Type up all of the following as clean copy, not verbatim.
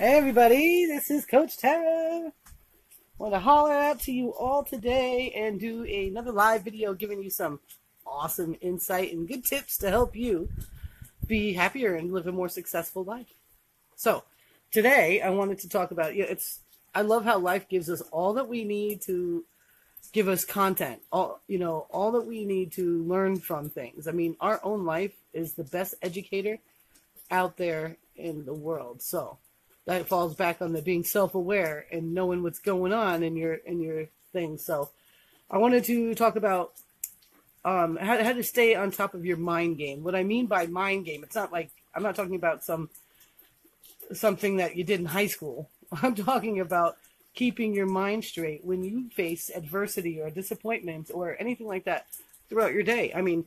Hey everybody, this is Coach Tara. Want to holler out to you all today and do another live video giving you some awesome insight and good tips to help you be happier and live a more successful life. So today I wanted to talk about, I love how life gives us all that we need to give us content, all that we need to learn from things. I mean, our own life is the best educator out there in the world. So that falls back on the being self-aware and knowing what's going on in your thing. So I wanted to talk about how to stay on top of your mind game. What I mean by mind game, it's not like I'm not talking about something that you did in high school. I'm talking about keeping your mind straight when you face adversity or disappointment or anything like that throughout your day. I mean,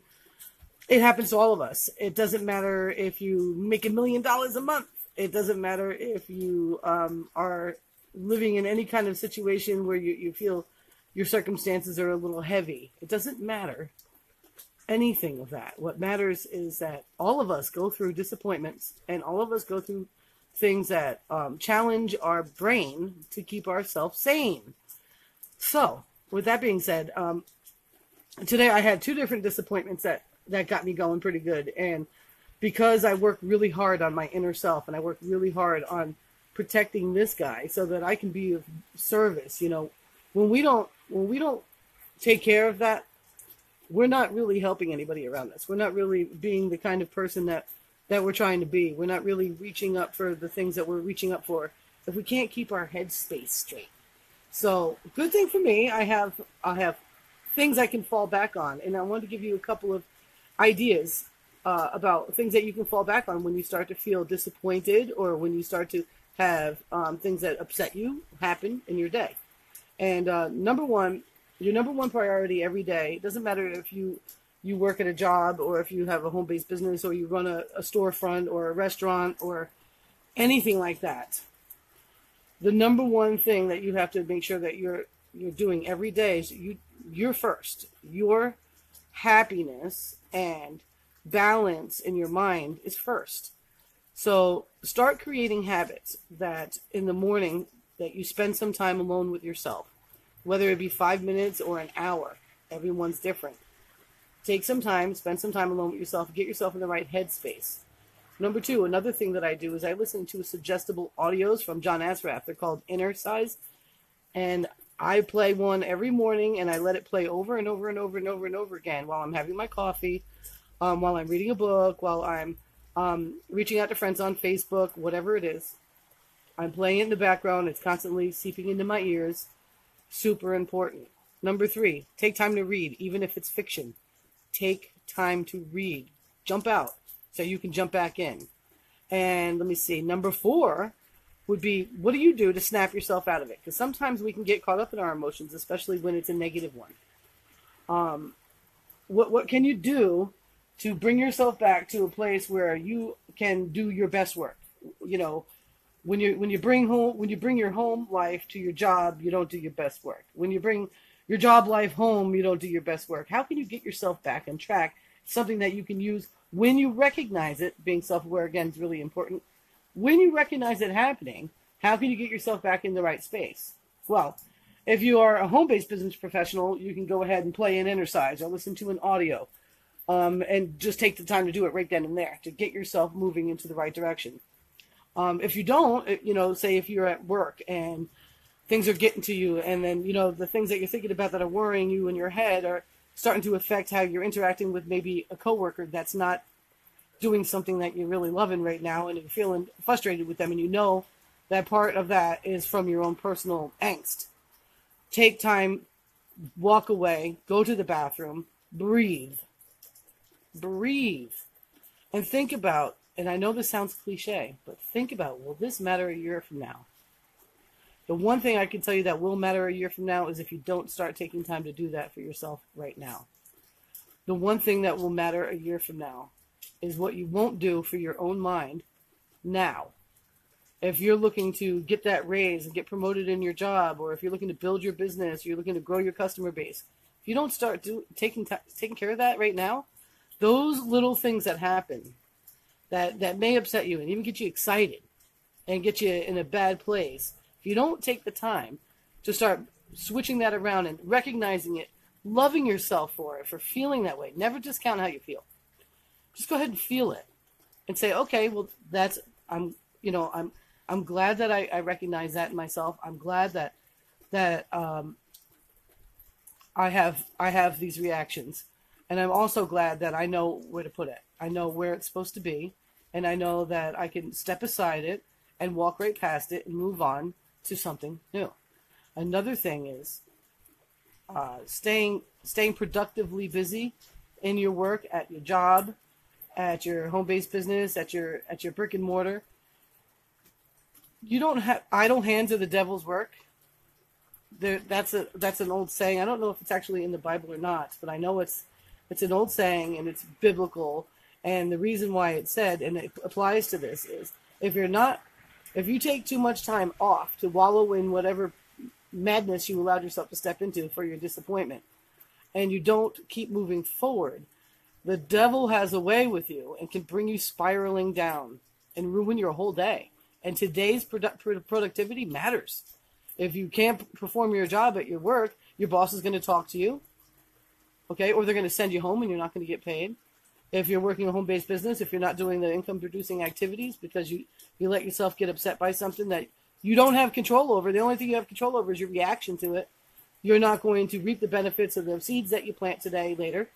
it happens to all of us. It doesn't matter if you make $1 million a month. It doesn't matter if you are living in any kind of situation where you feel your circumstances are a little heavy. It doesn't matter anything of that. What matters is that all of us go through disappointments and all of us go through things that challenge our brain to keep ourselves sane. So, with that being said, today I had two different disappointments that got me going pretty good. And because I work really hard on my inner self and I work really hard on protecting this guy so that I can be of service, when we don't take care of that, we're not really helping anybody around us. We're not really being the kind of person that we're trying to be. We're not really reaching up for the things that we're reaching up for if we can't keep our head space straight. So, good thing for me, I have things I can fall back on, and I want to give you a couple of ideas about things that you can fall back on when you start to feel disappointed or when you start to have things that upset you happen in your day. And your number one priority every day, it doesn't matter if you work at a job or if you have a home-based business or you run a storefront or a restaurant or anything like that. The number one thing that you have to make sure that you're doing every day is you're first. Your happiness and balance in your mind is first. So start creating habits that in the morning that you spend some time alone with yourself, whether it be 5 minutes or an hour. Everyone's different. Take some time, spend some time alone with yourself, get yourself in the right headspace. Number two, another thing that I do is I listen to suggestible audios from John Assaraf. They're called Inner Size. And I play one every morning and I let it play over and over and over and over and over again while I'm having my coffee, while I'm reading a book, while I'm reaching out to friends on Facebook, whatever it is. I'm playing it in the background. It's constantly seeping into my ears. Super important. Number three, take time to read, even if it's fiction. Take time to read. Jump out so you can jump back in. And let me see. Number four would be, what do you do to snap yourself out of it? Because sometimes we can get caught up in our emotions, especially when it's a negative one. What can you do to bring yourself back to a place where you can do your best work? When you bring your home life to your job, you don't do your best work. When you bring your job life home, you don't do your best work. How can you get yourself back on track? Something that you can use when you recognize it. Being self-aware, again, is really important. When you recognize it happening, how can you get yourself back in the right space? Well, if you are a home-based business professional, you can go ahead and play an exercise or listen to an audio. And just take the time to do it right then and there to get yourself moving into the right direction. If you don't, say if you're at work and things are getting to you and then, the things that you're thinking about that are worrying you in your head are starting to affect how you're interacting with maybe a coworker that's not doing something that you're really loving right now and you're feeling frustrated with them and that part of that is from your own personal angst. Take time, walk away, go to the bathroom, breathe, and think about, and I know this sounds cliche, but think about, will this matter a year from now? The one thing I can tell you that will matter a year from now is if you don't start taking time to do that for yourself right now. The one thing that will matter a year from now is what you won't do for your own mind now. If you're looking to get that raise and get promoted in your job, or if you're looking to build your business, you're looking to grow your customer base, if you don't start taking care of that right now, those little things that happen that may upset you and even get you excited, and get you in a bad place, if you don't take the time to start switching that around and recognizing it, loving yourself for it, for feeling that way, never discount how you feel. Just go ahead and feel it and say, okay, well, I'm glad that I recognize that in myself. I'm glad that I have these reactions, and I'm also glad that I know where to put it. I know where it's supposed to be, and I know that I can step aside it and walk right past it and move on to something new. Another thing is staying productively busy in your work, at your job, at your home-based business, at your brick and mortar. You don't have idle hands are the devil's work. That's an old saying. I don't know if it's actually in the Bible or not, but I know it's an old saying and it's biblical. And the reason why it's said, and it applies to this, is if you take too much time off to wallow in whatever madness you allowed yourself to step into for your disappointment, and you don't keep moving forward, the devil has a way with you and can bring you spiraling down and ruin your whole day. And today's productivity matters. If you can't perform your job at your work, your boss is going to talk to you, okay? Or they're going to send you home and you're not going to get paid. If you're working a home-based business, if you're not doing the income-producing activities because you let yourself get upset by something that you don't have control over, the only thing you have control over is your reaction to it, you're not going to reap the benefits of the seeds that you plant today later.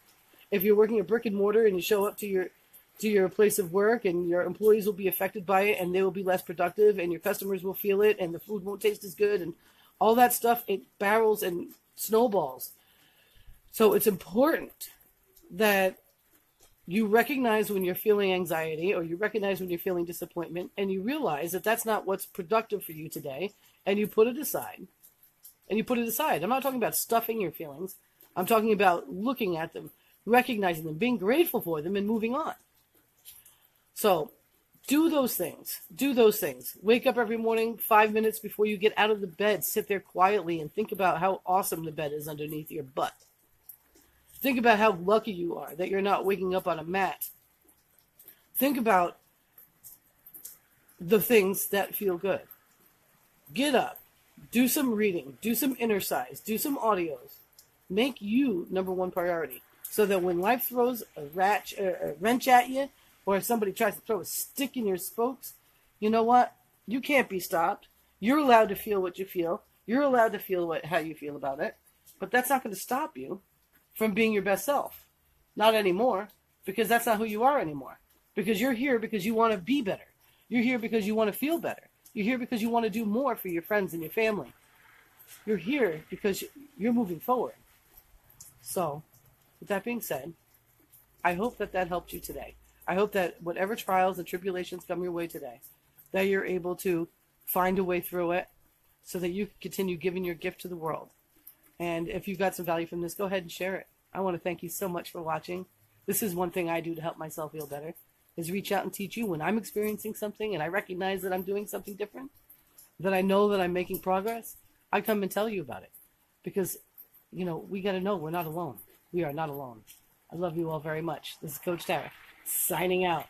If you're working a brick and mortar and you show up to your place of work and your employees will be affected by it and they will be less productive and your customers will feel it and the food won't taste as good and all that stuff, it barrels and snowballs. So it's important that you recognize when you're feeling anxiety or you recognize when you're feeling disappointment and you realize that that's not what's productive for you today and you put it aside. I'm not talking about stuffing your feelings. I'm talking about looking at them, recognizing them, being grateful for them, and moving on. So do those things. Wake up every morning 5 minutes before you get out of the bed. Sit there quietly and think about how awesome the bed is underneath your butt. Think about how lucky you are that you're not waking up on a mat. Think about the things that feel good. Get up. Do some reading. Do some exercise. Do some audios. Make you number one priority. So that when life throws a wrench at you, or if somebody tries to throw a stick in your spokes, you know what? You can't be stopped. You're allowed to feel what you feel. You're allowed to feel how you feel about it. But that's not going to stop you from being your best self. Not anymore, because that's not who you are anymore. Because you're here because you want to be better. You're here because you want to feel better. You're here because you want to do more for your friends and your family. You're here because you're moving forward. So, with that being said, I hope that helped you today. I hope that whatever trials and tribulations come your way today, that you're able to find a way through it so that you can continue giving your gift to the world. And if you got some value from this, go ahead and share it. I want to thank you so much for watching. This is one thing I do to help myself feel better, is reach out and teach you when I'm experiencing something and I recognize that I'm doing something different, that I know that I'm making progress. I come and tell you about it because, we got to know we're not alone. We are not alone. I love you all very much. This is Coach Tara, signing out.